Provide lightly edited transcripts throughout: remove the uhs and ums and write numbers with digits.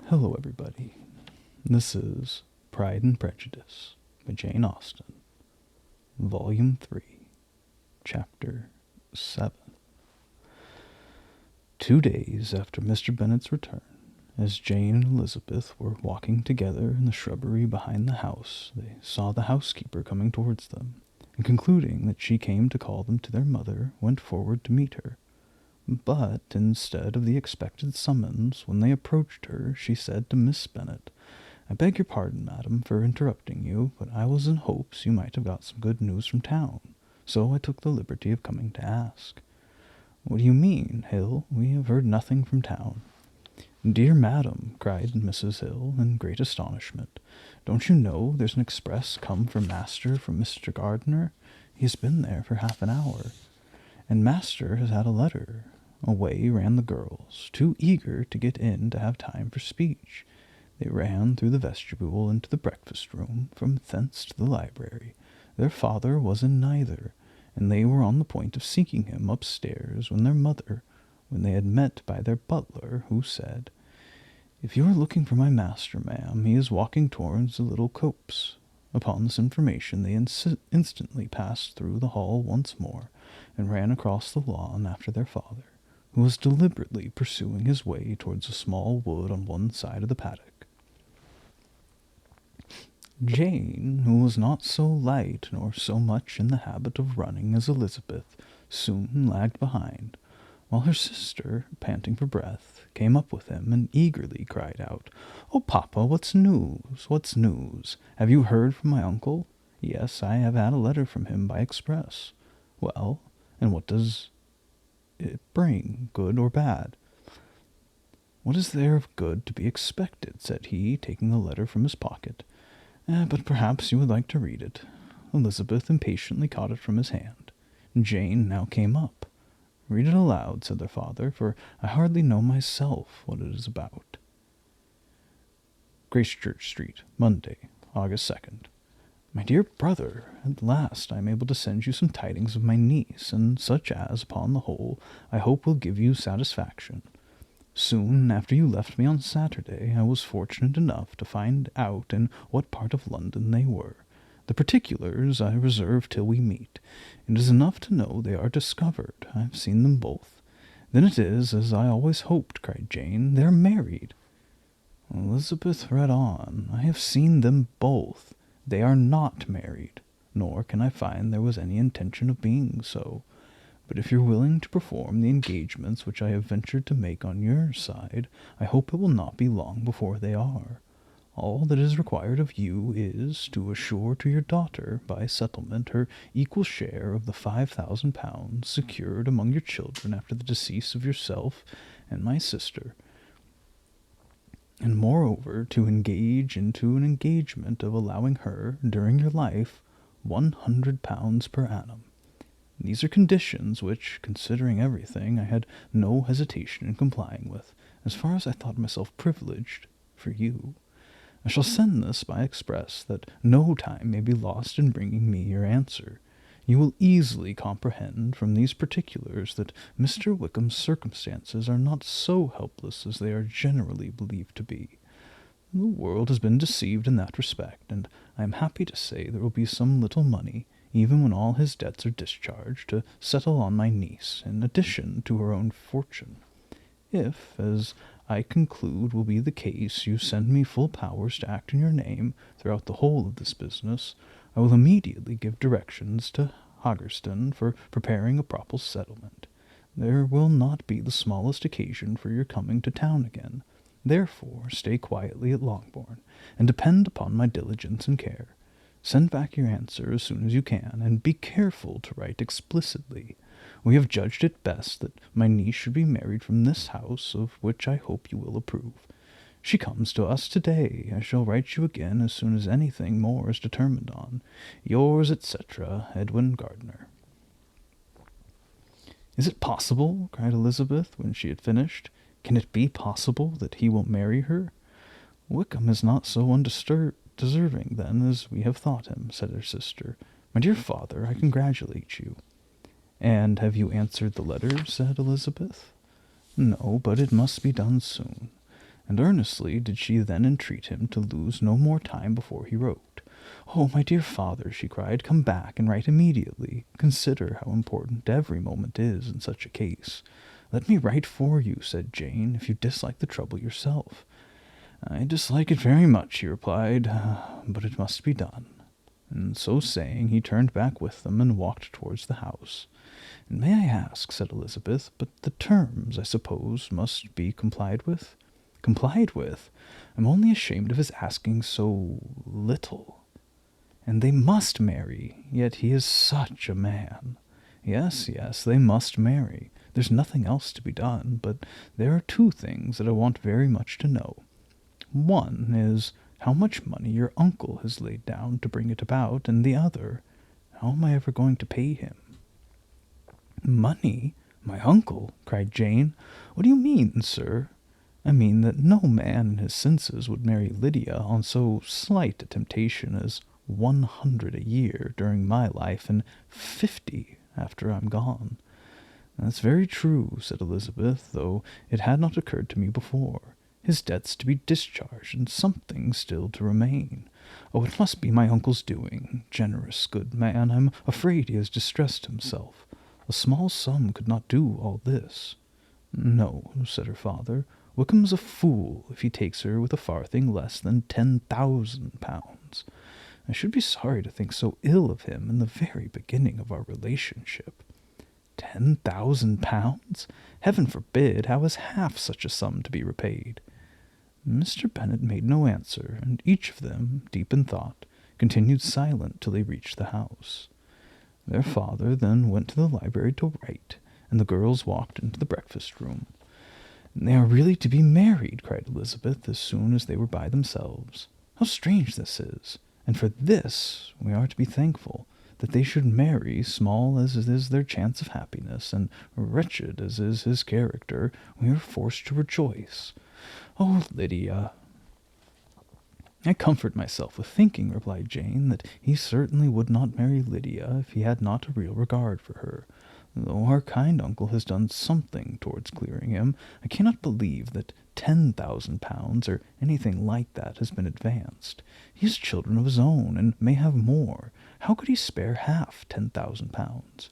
Hello, everybody. This is Pride and Prejudice by Jane Austen, Volume 3, Chapter 7. 2 days after Mr. Bennet's return, as Jane and Elizabeth were walking together in the shrubbery behind the house, they saw the housekeeper coming towards them, and concluding that she came to call them to their mother, went forward to meet her. But, instead of the expected summons, when they approached her, she said to Miss Bennet, "I beg your pardon, madam, for interrupting you, but I was in hopes you might have got some good news from town, so I took the liberty of coming to ask." "What do you mean, Hill? We have heard nothing from town." "Dear madam," cried Mrs. Hill, in great astonishment, "don't you know there's an express come for master from Mr. Gardiner? He has been there for half an hour, and master has had a letter." Away ran the girls, too eager to get in to have time for speech. They ran through the vestibule into the breakfast-room, from thence to the library. Their father was in neither, and they were on the point of seeking him upstairs when they had met by their butler, who said, "If you are looking for my master, ma'am, he is walking towards the little copse." Upon this information they instantly passed through the hall once more, and ran across the lawn after their father, who was deliberately pursuing his way towards a small wood on one side of the paddock. Jane, who was not so light nor so much in the habit of running as Elizabeth, soon lagged behind, while her sister, panting for breath, came up with him and eagerly cried out, "Oh, papa, what's news? What's news? Have you heard from my uncle?" "Yes, I have had a letter from him by express." "Well, and what does it bring, good or bad?" "What is there of good to be expected?" said he, taking the letter from his pocket. But perhaps you would like to read it." Elizabeth impatiently caught it from his hand. Jane now came up. "Read it aloud," said their father, "for I hardly know myself what it is about." Gracechurch Street, Monday, August 2nd. "My dear brother, at last I am able to send you some tidings of my niece, and such as, upon the whole, I hope will give you satisfaction. Soon after you left me on Saturday, I was fortunate enough to find out in what part of London they were. The particulars I reserve till we meet. It is enough to know they are discovered. I have seen them both." "Then it is as I always hoped," cried Jane. "They are married." Elizabeth read on. "I have seen them both. They are not married, nor can I find there was any intention of being so. But if you're willing to perform the engagements which I have ventured to make on your side, I hope it will not be long before they are. All that is required of you is to assure to your daughter, by settlement, her equal share of the 5,000 pounds secured among your children after the decease of yourself and my sister, and moreover to engage into an engagement of allowing her, during your life, 100 pounds per annum. These are conditions which, considering everything, I had no hesitation in complying with, as far as I thought myself privileged for you. I shall send this by express, that no time may be lost in bringing me your answer. You will easily comprehend from these particulars that Mr. Wickham's circumstances are not so helpless as they are generally believed to be. The world has been deceived in that respect, and I am happy to say there will be some little money, even when all his debts are discharged, to settle on my niece, in addition to her own fortune. If, as I conclude will be the case, you send me full powers to act in your name throughout the whole of this business, I will immediately give directions to Haggerston for preparing a proper settlement. There will not be the smallest occasion for your coming to town again. Therefore stay quietly at Longbourn, and depend upon my diligence and care. Send back your answer as soon as you can, and be careful to write explicitly. We have judged it best that my niece should be married from this house, of which I hope you will approve. She comes to us to-day. I shall write you again as soon as anything more is determined on. Yours, etc., Edwin Gardiner." "Is it possible?" cried Elizabeth, when she had finished. "Can it be possible that he will marry her?" "Wickham is not so undeserving, then, as we have thought him," said her sister. "My dear father, I congratulate you." "And have you answered the letter?" said Elizabeth. "No, but it must be done soon. and earnestly did she then entreat him to lose no more time before he wrote. "Oh, my dear father," she cried, "come back and write immediately. Consider how important every moment is in such a case." "Let me write for you," said Jane, "if you dislike the trouble yourself." "I dislike it very much," he replied, "but it must be done." And so saying, he turned back with them and walked towards the house. "And may I ask," said Elizabeth, "but the terms, I suppose, must be complied with?" "Complied with? I'm only ashamed of his asking so little." "And they must marry, yet he is such a man." "Yes, yes, they must marry. There's nothing else to be done, but there are two things that I want very much to know. One is how much money your uncle has laid down to bring it about, and the other, how am I ever going to pay him?" "Money? My uncle?" cried Jane. "What do you mean, sir?" "I mean that no man in his senses would marry Lydia on so slight a temptation as 100 a year during my life, and 50 after I'm gone." "That's very true," said Elizabeth, "though it had not occurred to me before. His debts to be discharged, and something still to remain. Oh, it must be my uncle's doing. Generous, good man, I'm afraid he has distressed himself. A small sum could not do all this." "No," said her father, "Wickham's a fool if he takes her with a farthing less than 10,000 pounds. I should be sorry to think so ill of him in the very beginning of our relationship." 10,000 pounds? Heaven forbid! How is half such a sum to be repaid? Mr. Bennet made no answer, and each of them, deep in thought, continued silent till they reached the house. Their father then went to the library to write, and the girls walked into the breakfast-room. "They are really to be married," cried Elizabeth, as soon as they were by themselves. "How strange this is! And for this we are to be thankful, that they should marry, small as is their chance of happiness, and wretched as is his character, we are forced to rejoice. Oh, Lydia!" "I comfort myself with thinking," replied Jane, "that he certainly would not marry Lydia if he had not a real regard for her. Though our kind uncle has done something towards clearing him, I cannot believe that 10,000 pounds, or anything like that, has been advanced. He has children of his own, and may have more. How could he spare half 10,000 pounds?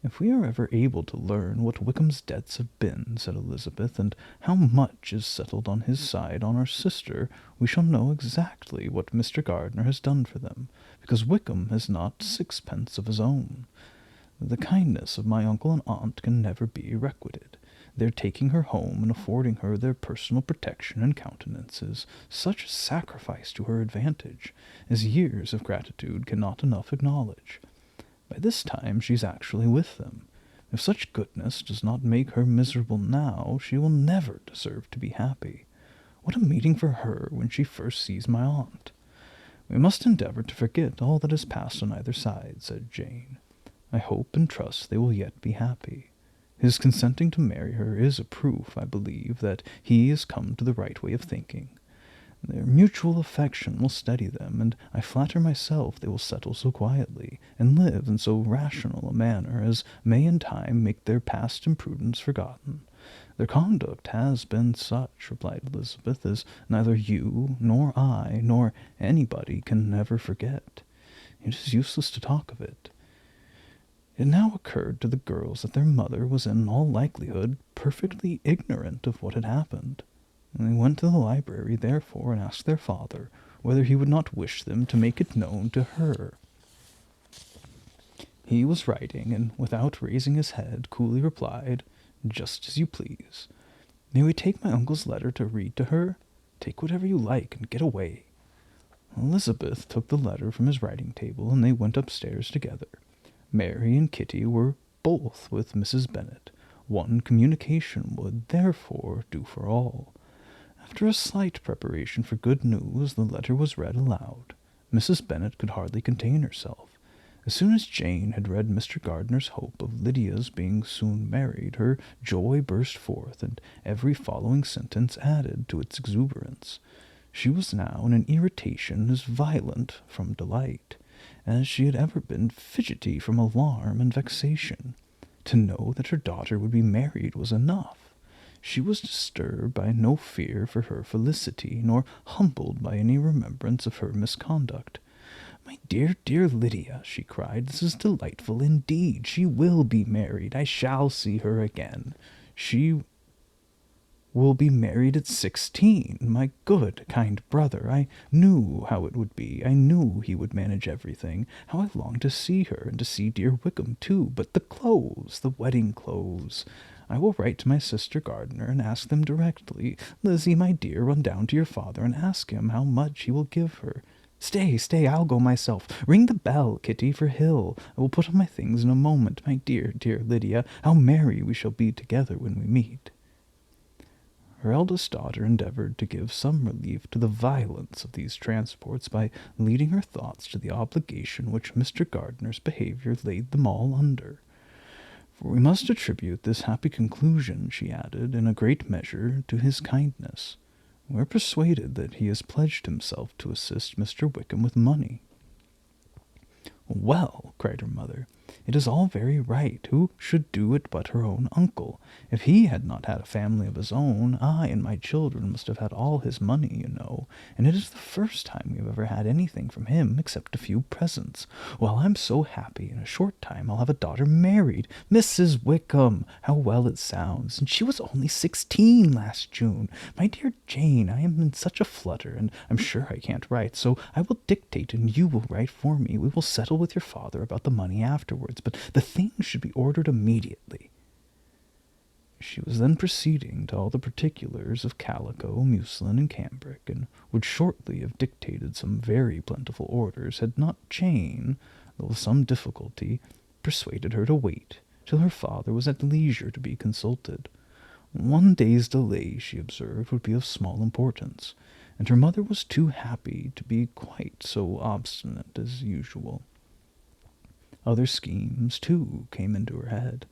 "If we are ever able to learn what Wickham's debts have been," said Elizabeth, "and how much is settled on his side on our sister, we shall know exactly what Mr. Gardiner has done for them, because Wickham has not sixpence of his own. The kindness of my uncle and aunt can never be requited. Their taking her home and affording her their personal protection and countenance is such a sacrifice to her advantage, as years of gratitude cannot enough acknowledge. By this time she is actually with them. If such goodness does not make her miserable now, she will never deserve to be happy. What a meeting for her when she first sees my aunt!" "We must endeavour to forget all that has passed on either side," said Jane. "I hope and trust they will yet be happy. His consenting to marry her is a proof, I believe, that he is come to the right way of thinking. Their mutual affection will steady them, and I flatter myself they will settle so quietly, and live in so rational a manner as may in time make their past imprudence forgotten. Their conduct has been such," replied Elizabeth, "as neither you, nor I, nor anybody can ever forget. It is useless to talk of it." It now occurred to the girls that their mother was in all likelihood perfectly ignorant of what had happened. They went to the library, therefore, and asked their father whether he would not wish them to make it known to her. He was writing, and without raising his head, coolly replied, "Just as you please. May we take my uncle's letter to read to her? Take whatever you like, and get away." Elizabeth took the letter from his writing-table, and they went upstairs together. Mary and Kitty were both with Mrs. Bennet. One communication would, therefore, do for all. After a slight preparation for good news, the letter was read aloud. Mrs. Bennet could hardly contain herself. As soon as Jane had read Mr. Gardiner's hope of Lydia's being soon married, her joy burst forth, and every following sentence added to its exuberance. She was now in an irritation as violent from delight as she had ever been fidgety from alarm and vexation. To know that her daughter would be married was enough. She was disturbed by no fear for her felicity, nor humbled by any remembrance of her misconduct. "My dear, dear Lydia," she cried, "this is delightful indeed. She will be married. I shall see her again. She will be married at 16. My good, kind brother, I knew how it would be. I knew he would manage everything. How I long to see her, and to see dear Wickham too. But the clothes, the wedding clothes. I will write to my sister Gardiner and ask them directly. Lizzie, my dear, run down to your father and ask him how much he will give her. Stay, stay, I'll go myself. Ring the bell, Kitty, for Hill. I will put on my things in a moment. My dear, dear Lydia, how merry we shall be together when we meet." Her eldest daughter endeavoured to give some relief to the violence of these transports by leading her thoughts to the obligation which Mr. Gardiner's behaviour laid them all under. "For we must attribute this happy conclusion," she added, "in a great measure to his kindness. We are persuaded that he has pledged himself to assist Mr. Wickham with money." "Well," cried her mother, "it is all very right. Who should do it but her own uncle? If he had not had a family of his own, I and my children must have had all his money, you know, and it is the first time we have ever had anything from him except a few presents. Well, I'm so happy. In a short time I'll have a daughter married. Mrs. Wickham! How well it sounds! And she was only 16 last June. My dear Jane, I am in such a flutter, and I'm sure I can't write, so I will dictate and you will write for me. We will settle with your father about the money afterwards, but the things should be ordered immediately." She was then proceeding to all the particulars of calico, muslin, and cambric, and would shortly have dictated some very plentiful orders, had not Jane, though with some difficulty, persuaded her to wait till her father was at leisure to be consulted. One day's delay, she observed, would be of small importance, and her mother was too happy to be quite so obstinate as usual. Other schemes, too, came into her head.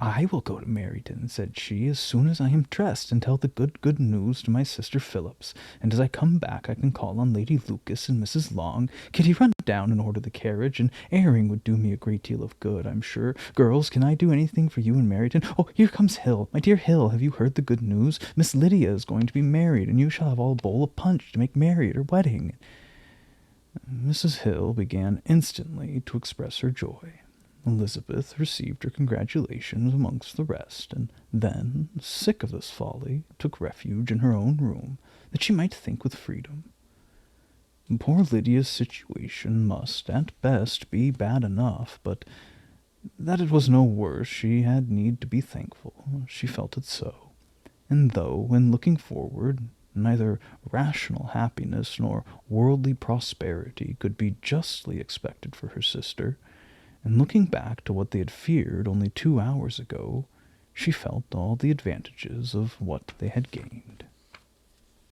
"I will go to Meryton," said she, "as soon as I am dressed, and tell the good news to my sister Phillips, and as I come back I can call on Lady Lucas and Mrs. Long. Kitty, run down and order the carriage. An airing would do me a great deal of good, I'm sure. Girls, can I do anything for you in Meryton? Oh, here comes Hill. My dear Hill, have you heard the good news? Miss Lydia is going to be married, and you shall have all a bowl of punch to make merry at her wedding." Mrs. Hill began instantly to express her joy. Elizabeth received her congratulations amongst the rest, and then, sick of this folly, took refuge in her own room, that she might think with freedom. Poor Lydia's situation must, at best, be bad enough, but that it was no worse she had need to be thankful. She felt it so, and though, in looking forward, neither rational happiness nor worldly prosperity could be justly expected for her sister, and looking back to what they had feared only 2 hours ago, she felt all the advantages of what they had gained.